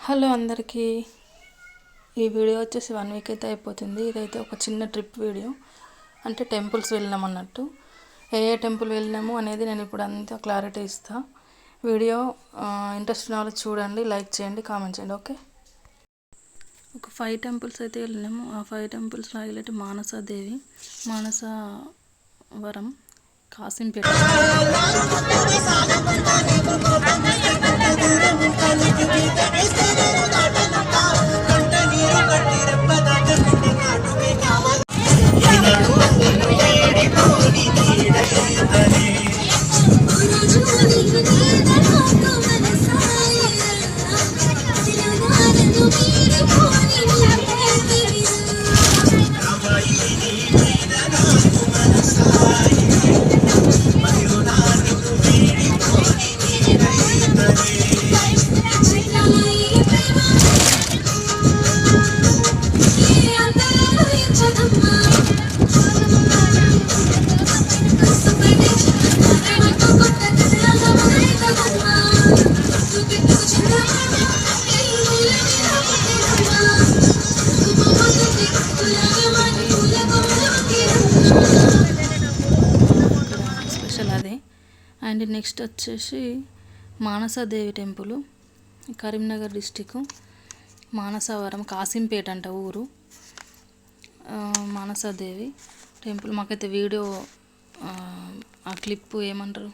Hello అందరికీ. ఈ video వచ్చేసి 1 వీక్ అయితే అయిపోతుంది. ఇదైతే ఒక చిన్న ట్రిప్ వీడియో, అంటే టెంపుల్స్ వెళ్ళినాం అన్నట్టు. ఏ టెంపుల్ వెళ్ళినాము అనేది నేను ఇప్పుడు అంతా క్లారిటీ ఇస్తాను. వీడియో ఇంట్రెస్ట్ ఉన్న వాళ్ళు చూడండి, లైక్ చేయండి, కామెంట్ చేయండి. ఓకే, ఒక 5 టెంపుల్స్ అయితే వెళ్ళినాము. ఆ 5 temples highlight Manasadevi, Manasavaram, Kasimpeta. Special అదే. అండ్ నెక్స్ట్ వచ్చేసి మానసాదేవి టెంపుల్, కరీంనగర్ డిస్టిక్, మానసవరం, కాసింపేట అంట ఊరు. మానసాదేవి టెంపుల్ మాకైతే వీడియో ఆ క్లిప్ ఏమంటారు,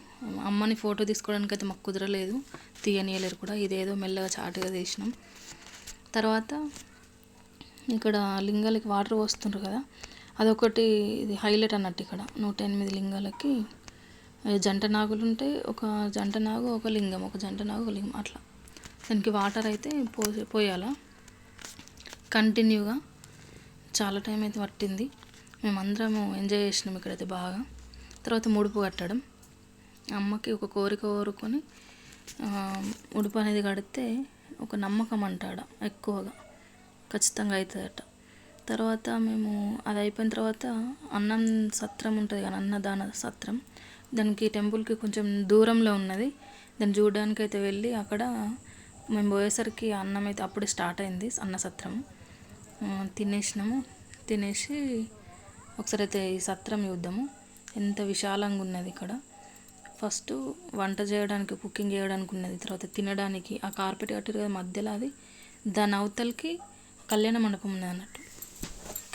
అమ్మని ఫోటో తీసుకోవడానికి అయితే మాకు కుదరలేదు, తీయనీయలేరు కూడా. ఇదేదో మెల్లగా చాటుగా తీసినాం. తర్వాత ఇక్కడ లింగాలకి వాటర్ పోస్తుండ్రు కదా, అదొకటి ఇది హైలైట్ అన్నట్టు. ఇక్కడ 108 లింగాలకి జంట నాగులు ఉంటాయి. ఒక జంట నాగు ఒక లింగం, ఒక జంట నాగు ఒక లింగం, అట్లా దానికి వాటర్ అయితే పోయాల కంటిన్యూగా. చాలా టైం అయితే పట్టింది. మేమందరము ఎంజాయ్ చేసినాం ఇక్కడైతే బాగా. తర్వాత ముడుపు కట్టడం, అమ్మకి ఒక కోరిక కోరుకొని ముడుపు అనేది కడితే ఒక నమ్మకం అంటాడ, ఎక్కువగా ఖచ్చితంగా అవుతుందట. తర్వాత మేము అది అయిపోయిన తర్వాత అన్నం సత్రం ఉంటుంది కానీ, అన్నదాన సత్రం, దానికి టెంపుల్కి కొంచెం దూరంలో ఉన్నది. దాన్ని చూడడానికి అయితే వెళ్ళి అక్కడ మేము పోయేసరికి అన్నం అయితే అప్పుడే స్టార్ట్ అయింది. అన్న సత్రం తినేసినాము. తినేసి ఒకసారి అయితే ఈ సత్రం చూద్దాము, ఎంత విశాలంగా ఉన్నది ఇక్కడ. ఫస్ట్ వంట చేయడానికి, కుకింగ్ చేయడానికి ఉన్నది. తర్వాత తినడానికి ఆ కార్పెట్ కట్టారు కదా మధ్యలో, అది దాని అవతలకి కళ్యాణ మండపం ఉన్నది అన్నట్టు.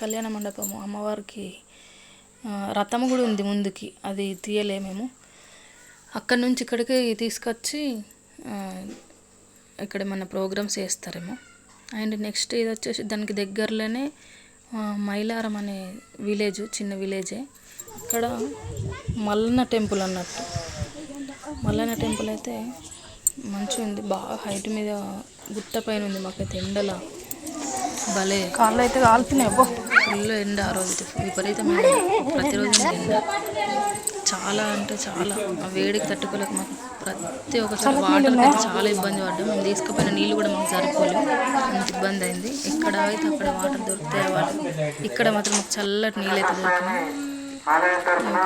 కళ్యాణ మండపము, అమ్మవారికి రథము కూడా ఉంది ముందుకి, అది తీయలేమేమో. అక్కడి నుంచి ఇక్కడికి తీసుకొచ్చి ఇక్కడ మన ప్రోగ్రామ్స్ చేస్తారేమో. అండ్ నెక్స్ట్ ఇది వచ్చేసి దానికి దగ్గరలోనే మైలారం అనే విలేజ్, చిన్న విలేజే. అక్కడ మల్లన్న టెంపుల్ అన్నట్టు. మల్లన్న టెంపుల్ అయితే మంచిగా ఉంది, బాగా హైట్ మీద గుట్ట పైన ఉంది. మాకైతే ఎండల భలే కాళ్ళు అయితే కాలుతున్నాయి. ఫుల్ ఎండ ఆ రోజు, విపరీతమైన ప్రతిరోజు ఎండ. చాలా అంటే చాలా ఆ వేడికి తట్టుకోలేక మాకు ప్రతి ఒక్కసారి వాటర్కి అయితే చాలా ఇబ్బంది పడ్డాం. మేము తీసుకుపోయిన నీళ్ళు కూడా మాకు సరిపోలేవు, అంత ఇబ్బంది అయింది. ఎక్కడ అయితే అక్కడ వాటర్ దొరుకుతాయి వాటర్, ఇక్కడ మాత్రం మాకు చల్లటి నీళ్ళు అయితే దొరికినాయి.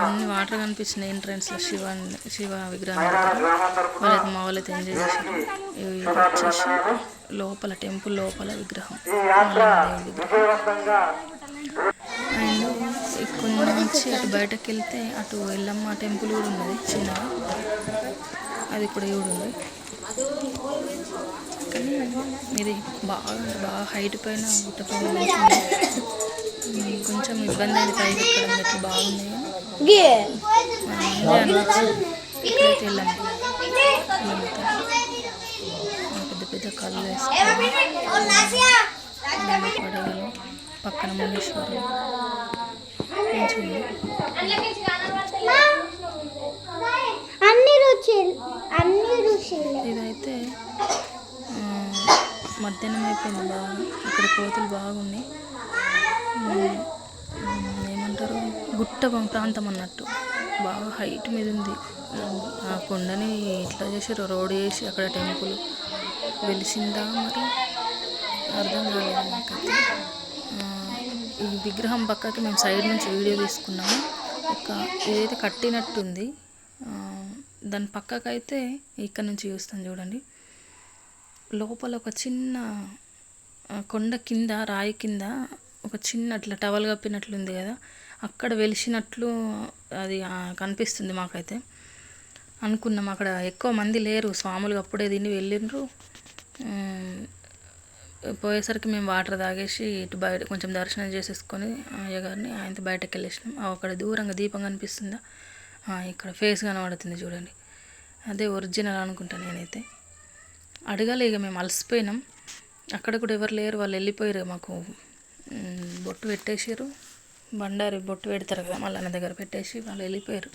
కొన్ని వాటర్ కనిపించినాయి ఎంట్రన్స్లో, శివ విగ్రహం. వాళ్ళైతే మా వాళ్ళైతే ఎంజాయ్ చేశారు. ఇది వచ్చేసి లోపల టెంపుల్ లోపల విగ్రహం, అండ్ ఇక్కడ నుంచి అటు బయటకు వెళ్తే అటు ఎల్లమ్మ టెంపుల్ కూడా ఉన్నది చిన్నగా, అది కూడా కూడా ఉంది. కానీ ఇది బాగా హైట్ పైన, గుట్ట పైన కొంచెం ఇబ్బంది అయింది పైకి ఎక్కడం. అయితే బాగున్నాయి అనిపించింది. ఇక్కడైతే వెళ్ళాము, పెద్ద పెద్ద కళ్ళు వేసుకొని పడగలు, పక్కన మునీశ్వరుడు మంచిగా. ఇదైతే మధ్యాహ్నం అయిపోయింది బాగా. ఇక్కడ కోతులు బాగున్నాయి. ఏమంటారు, గుట్ట ప్రాంతం అన్నట్టు, బాగా హైట్ మీద ఉంది. ఆ కొండని ఇట్లా చేసారు, రోడ్ చేసి అక్కడ టెంపుల్ వెలిసిందా మరి అర్థం కాలేదు నాకైతే. ఈ విగ్రహం పక్కకి మేము సైడ్ నుంచి వీడియో తీసుకున్నాము. ఇదైతే కట్టినట్టుంది, దాని పక్కకైతే ఇక్కడ నుంచి చూస్తాను చూడండి. లోపల ఒక చిన్న కొండ కింద రాయి కింద ఒక చిన్న అట్లా టవల్ కప్పినట్లుంది కదా, అక్కడ వెలిసినట్లు అది కనిపిస్తుంది మాకైతే. అనుకున్నాం అక్కడ ఎక్కువ మంది లేరు, స్వాములు అప్పుడే తిని వెళ్ళిండ్రు. పోయేసరికి మేము వాటర్ తాగేసి ఇటు బయట కొంచెం దర్శనం చేసేసుకొని అయ్యగారిని ఆయనతో బయటకు వెళ్ళేసినాం. అక్కడ దూరంగా దీపం కనిపిస్తుందా, ఇక్కడ ఫేస్ కనబడుతుంది చూడండి, అదే ఒరిజినల్ అనుకుంటా నేనైతే. అడగాలి ఇక మేము అలసిపోయినాం, అక్కడ కూడా ఎవరు లేరు, వాళ్ళు వెళ్ళిపోయారు. మాకు బొట్టు పెట్టేసారు, బండారి బొట్టు పెడతారు కదా మళ్ళీ అన్న దగ్గర పెట్టేసి వాళ్ళు వెళ్ళిపోయారు.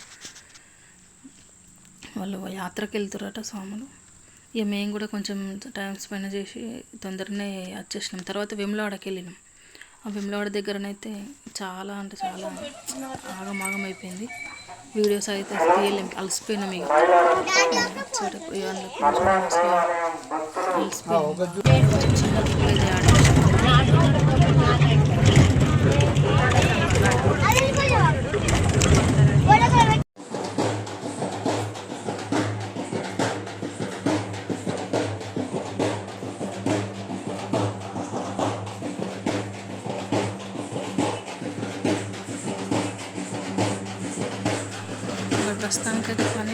వాళ్ళు యాత్రకు వెళ్తారట స్వాములు. ఇక మేము కూడా కొంచెం టైం స్పెండ్ చేసి తొందరనే వచ్చేసినాం. తర్వాత వేములవాడకి వెళ్ళినాం. ఆ వేములవాడ దగ్గరనైతే చాలా అంటే చాలా ఆగమాగం అయిపోయింది. వీడియోస్ అయితే తీయలేం, అలసిపోయినాం. ఇక కొంచెం చిన్న అయితే ప్రస్తుతానికైతే పని